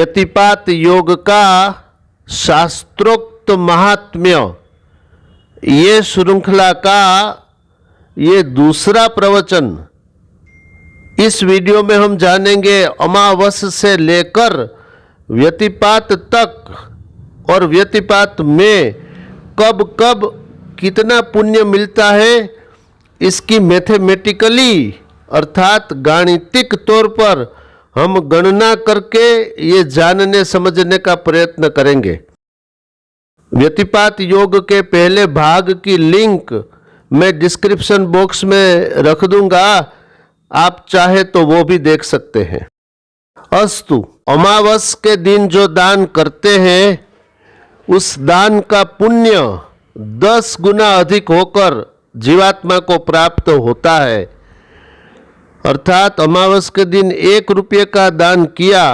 व्यतिपात योग का शास्त्रोक्त महात्म्य, ये श्रृंखला का ये दूसरा प्रवचन। इस वीडियो में हम जानेंगे अमावस से लेकर व्यतिपात तक और व्यतिपात में कब कब कितना पुण्य मिलता है, इसकी मैथमेटिकली अर्थात गाणितिक तौर पर हम गणना करके ये जानने समझने का प्रयत्न करेंगे। व्यतिपात योग के पहले भाग की लिंक मैं डिस्क्रिप्शन बॉक्स में रख दूंगा, आप चाहे तो वो भी देख सकते हैं। अस्तु, अमावस के दिन जो दान करते हैं उस दान का पुण्य 10 गुना अधिक होकर जीवात्मा को प्राप्त होता है। अर्थात अमावस के दिन 1 रुपये का दान किया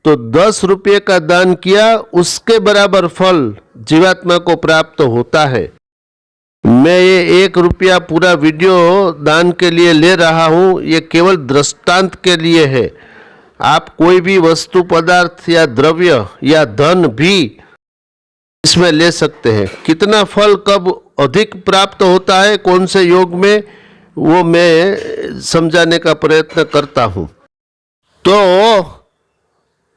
तो 10 रुपये का दान किया, उसके बराबर फल जीवात्मा को प्राप्त होता है। मैं ये 1 रुपया पूरा वीडियो दान के लिए ले रहा हूँ, ये केवल दृष्टांत के लिए है। आप कोई भी वस्तु पदार्थ या द्रव्य या धन भी इसमें ले सकते हैं। कितना फल कब अधिक प्राप्त होता है, कौन से योग में, वो मैं समझाने का प्रयत्न करता हूँ। तो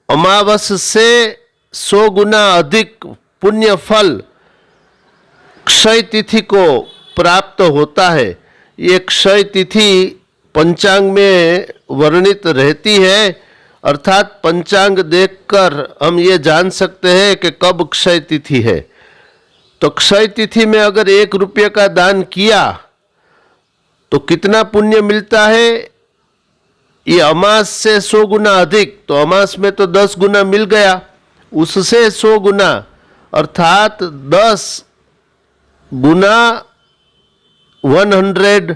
अमावस से 100 गुना अधिक पुण्य फल क्षय तिथि को प्राप्त होता है। ये क्षय तिथि पंचांग में वर्णित रहती है, अर्थात पंचांग देखकर हम ये जान सकते हैं कि कब क्षय तिथि है। तो क्षय तिथि में अगर 1 रुपये का दान किया तो कितना पुण्य मिलता है, ये अमास से 100 गुना अधिक, तो अमास में तो 10 गुना मिल गया, उससे 100 गुना अर्थात 10 गुना 100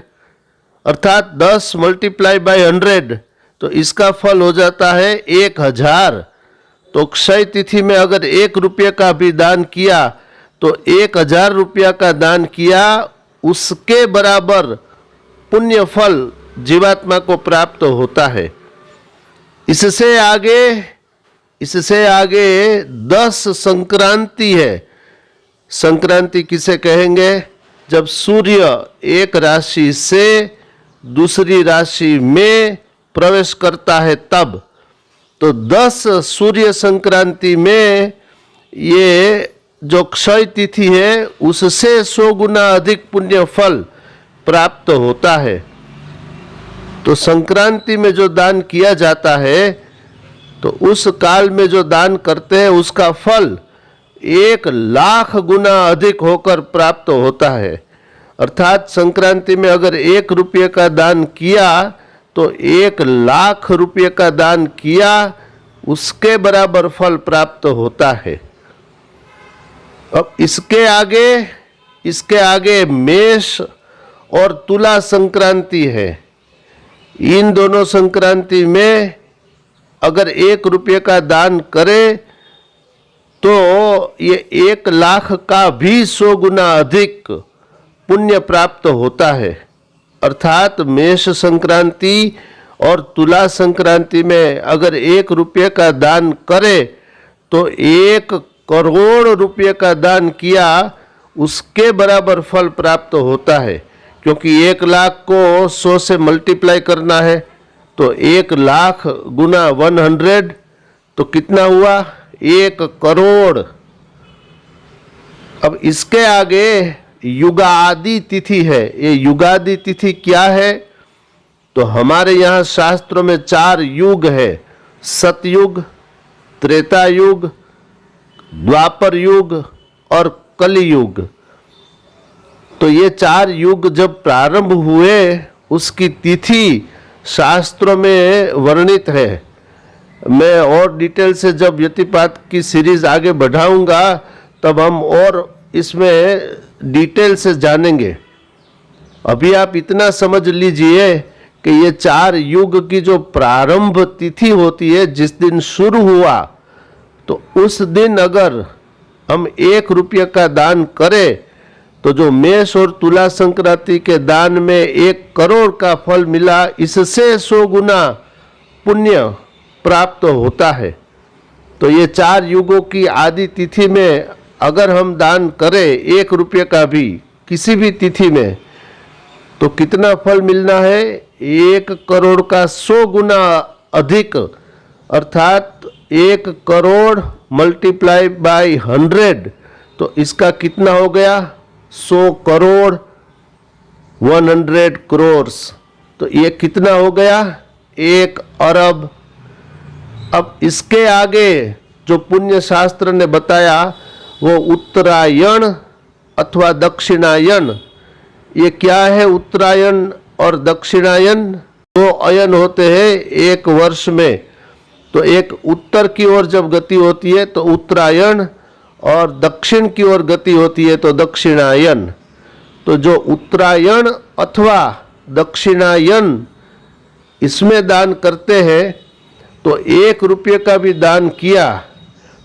अर्थात 10 मल्टीप्लाई बाय 100, तो इसका फल हो जाता है 1000। तो क्षय तिथि में अगर 1 रुपये का भी दान किया तो 1000 रुपया का दान किया, उसके बराबर पुण्य फल जीवात्मा को प्राप्त होता है। इससे आगे 10 संक्रांति है। संक्रांति किसे कहेंगे? जब सूर्य एक राशि से दूसरी राशि में प्रवेश करता है तब। तो 10 सूर्य संक्रांति में ये जो क्षय तिथि है उससे 100 गुना अधिक पुण्य फल प्राप्त होता है। तो संक्रांति में जो दान किया जाता है तो उस काल में जो दान करते हैं उसका फल 1,00,000 गुना अधिक होकर प्राप्त होता है। अर्थात संक्रांति में अगर 1 रुपये का दान किया तो 1,00,000 रुपये का दान किया, उसके बराबर फल प्राप्त होता है। अब इसके आगे मेष और तुला संक्रांति है। इन दोनों संक्रांति में अगर 1 रुपये का दान करे तो ये 1,00,000 का भी 100 गुना अधिक पुण्य प्राप्त होता है। अर्थात मेष संक्रांति और तुला संक्रांति में अगर 1 रुपये का दान करे तो 1 करोड़ रुपये का दान किया, उसके बराबर फल प्राप्त होता है। क्योंकि 1,00,000 को 100 से मल्टीप्लाई करना है, तो 1,00,000 गुना 100 तो कितना हुआ? 1 करोड़। अब इसके आगे युगादि तिथि है। ये युगादि तिथि क्या है? तो हमारे यहाँ शास्त्रों में 4 युग है, सतयुग, त्रेता युग, द्वापर युग और कलियुग। तो ये 4 युग जब प्रारंभ हुए उसकी तिथि शास्त्रों में वर्णित है। मैं और डिटेल से जब व्यतिपात की सीरीज आगे बढ़ाऊंगा तब हम और इसमें डिटेल से जानेंगे। अभी आप इतना समझ लीजिए कि ये 4 युग की जो प्रारंभ तिथि होती है, जिस दिन शुरू हुआ, तो उस दिन अगर हम 1 रुपये का दान करें तो जो मेष और तुला संक्रांति के दान में 1 करोड़ का फल मिला, इससे 100 गुना पुण्य प्राप्त होता है। तो ये 4 युगों की आदि तिथि में अगर हम दान करें 1 रुपये का भी किसी भी तिथि में, तो कितना फल मिलना है? 1 करोड़ का 100 गुना अधिक, अर्थात 1 करोड़ मल्टीप्लाई बाय 100, तो इसका कितना हो गया? 100 करोड़ 100 करोड़, तो ये कितना हो गया? 1 अरब। अब इसके आगे जो पुण्य शास्त्र ने बताया वो उत्तरायण अथवा दक्षिणायन। ये क्या है उत्तरायण और दक्षिणायन? 2 अयन होते हैं एक वर्ष में, तो एक उत्तर की ओर जब गति होती है तो उत्तरायण, और दक्षिण की ओर गति होती है तो दक्षिणायन। तो जो उत्तरायण अथवा दक्षिणायन इसमें दान करते हैं, तो 1 रुपये का भी दान किया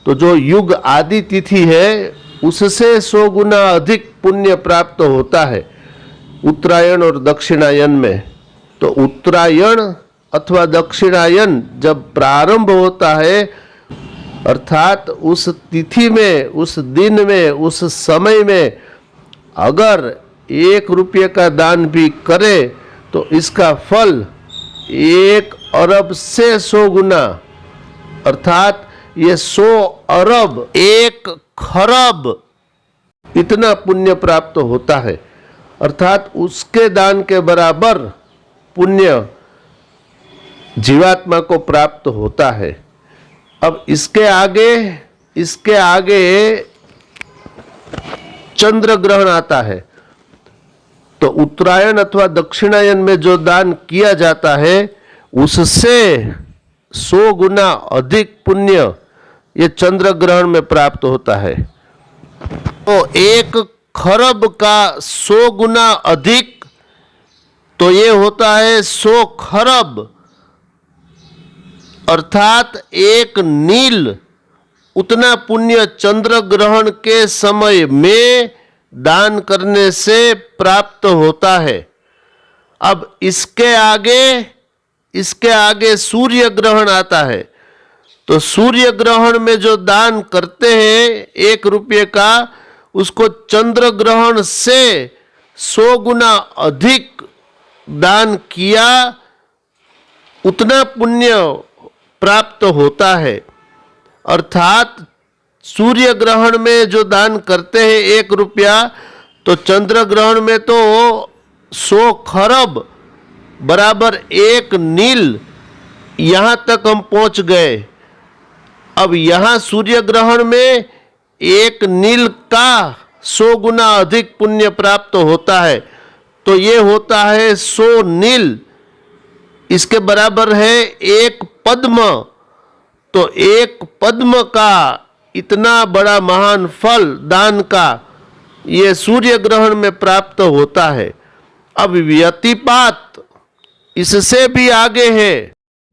तो जो युग आदि तिथि है उससे 100 गुना अधिक पुण्य प्राप्त होता है उत्तरायण और दक्षिणायन में। तो उत्तरायण अथवा दक्षिणायन जब प्रारंभ होता है, अर्थात उस तिथि में, उस दिन में, उस समय में अगर 1 रुपये का दान भी करे तो इसका फल 1 अरब से 100 गुना, अर्थात ये 100 अरब 1 खरब इतना पुण्य प्राप्त होता है, अर्थात उसके दान के बराबर पुण्य जीवात्मा को प्राप्त होता है। अब इसके आगे चंद्र ग्रहण आता है, तो उत्तरायण अथवा दक्षिणायन में जो दान किया जाता है उससे 100 गुना अधिक पुण्य ये चंद्र ग्रहण में प्राप्त होता है। तो 1 खरब का 100 गुना अधिक, तो ये होता है 100 खरब, अर्थात 1 नील उतना पुण्य चंद्र ग्रहण के समय में दान करने से प्राप्त होता है। अब इसके आगे सूर्य ग्रहण आता है, तो सूर्य ग्रहण में जो दान करते हैं 1 रुपये का, उसको चंद्र ग्रहण से 100 गुना अधिक दान किया उतना पुण्य प्राप्त होता है। अर्थात सूर्य ग्रहण में जो दान करते हैं 1 रुपया, तो चंद्र ग्रहण में तो 100 खरब बराबर 1 नील, यहाँ तक हम पहुँच गए। अब यहाँ सूर्य ग्रहण में 1 नील का 100 गुना अधिक पुण्य प्राप्त होता है, तो ये होता है 100 नील, इसके बराबर है 1 पद्म। तो 1 पद्म का इतना बड़ा महान फल दान का ये सूर्य ग्रहण में प्राप्त होता है। अब व्यतिपात इससे भी आगे है,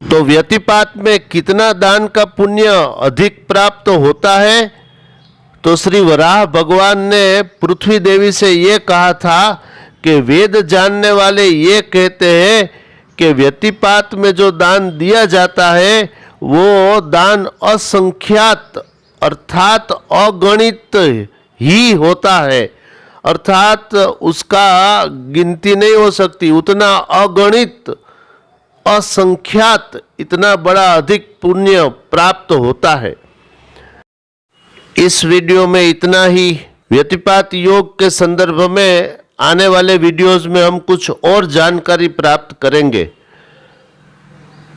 तो व्यतिपात में कितना दान का पुण्य अधिक प्राप्त होता है? तो श्री वराह भगवान ने पृथ्वी देवी से ये कहा था कि वेद जानने वाले ये कहते हैं कि व्यतिपात में जो दान दिया जाता है वो दान असंख्यात अर्थात अगणित ही होता है, अर्थात उसका गिनती नहीं हो सकती, उतना अगणित असंख्यात इतना बड़ा अधिक पुण्य प्राप्त होता है। इस वीडियो में इतना ही। व्यतिपात योग के संदर्भ में आने वाले वीडियोस में हम कुछ और जानकारी प्राप्त करेंगे।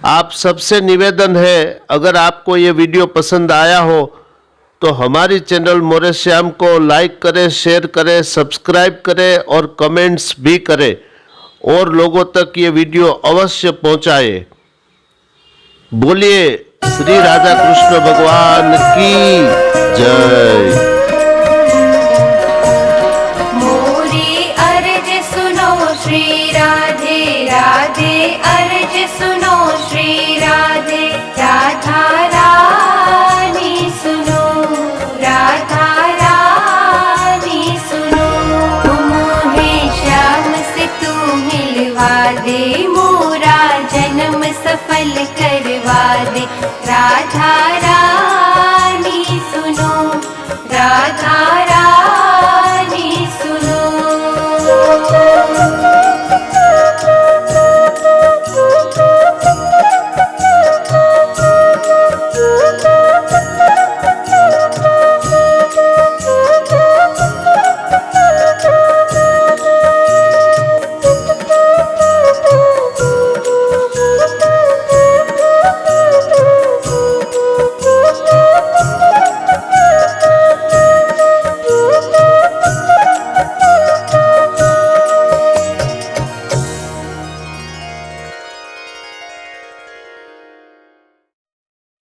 आप सबसे निवेदन है, अगर आपको ये वीडियो पसंद आया हो तो हमारी चैनल मोरे श्याम को लाइक करें, शेयर करें, सब्सक्राइब करें और कमेंट्स भी करें और लोगों तक ये वीडियो अवश्य पहुंचाए। बोलिए श्री राधा कृष्ण भगवान की जय। मोरी अर्ज सुनो श्री राधे राधे, अर्ज सुनो श्री राधे राधा रानी सुनो, राधा रानी सुनो। मोहे श्याम से तू मिलवा दे, मोरा जन्म सफल करवा दे, राधा